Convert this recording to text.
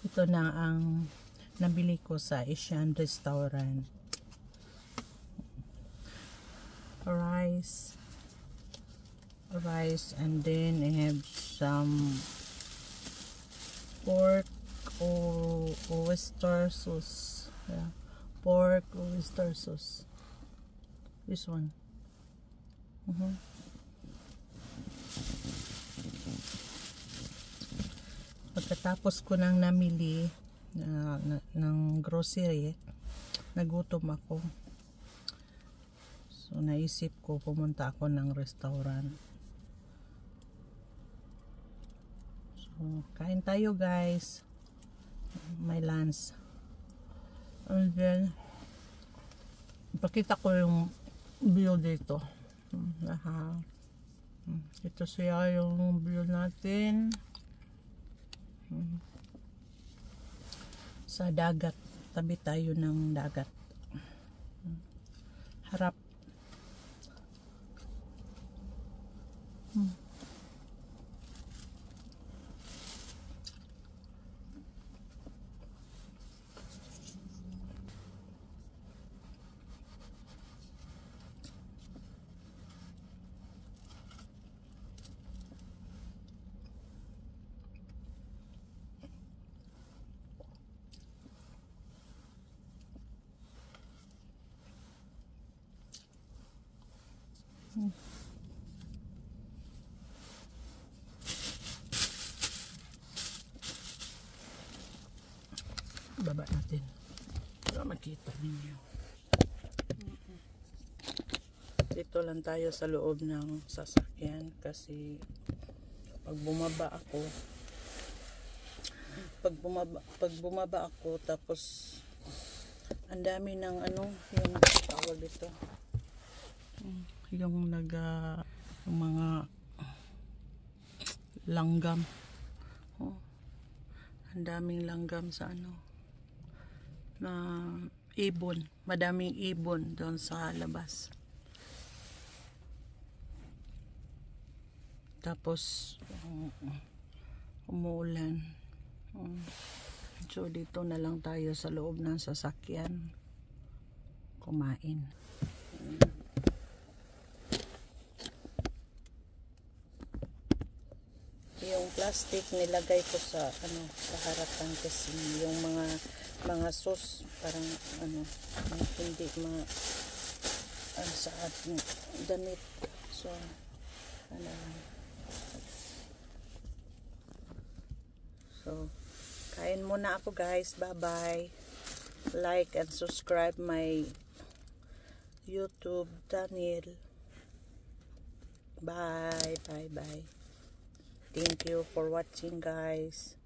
Ito na ang nabili ko sa Asian restaurant. Rice, and then I have some pork or oyster sauce. Yeah. Pork oyster sauce. This one. Pagkatapos ko nang namili ng grocery, nagutom ako. So naisip ko pumunta ako ng restaurant. So kain tayo guys. May lunch. And then ipakita ko yung view dito. Ito siya yung view natin. Sa dagat, tabi tayo ng dagat. Harap. Baba natin para makita ninyo. Dito lang tayo sa loob ng sasakyan kasi pag bumaba ako tapos ang dami ng yung tawag dito, yung mga langgam. Ang daming langgam sa na ibon, madaming ibon doon sa labas. Tapos umuulan. So dito na lang tayo sa loob ng sasakyan kumain. Yung plastic nilagay ko sa sa harapan kasi yung mga sauce parang hindi sa ating damit. So so kain muna ako guys. Bye bye. Like and subscribe my YouTube channel. Bye. Thank you for watching guys.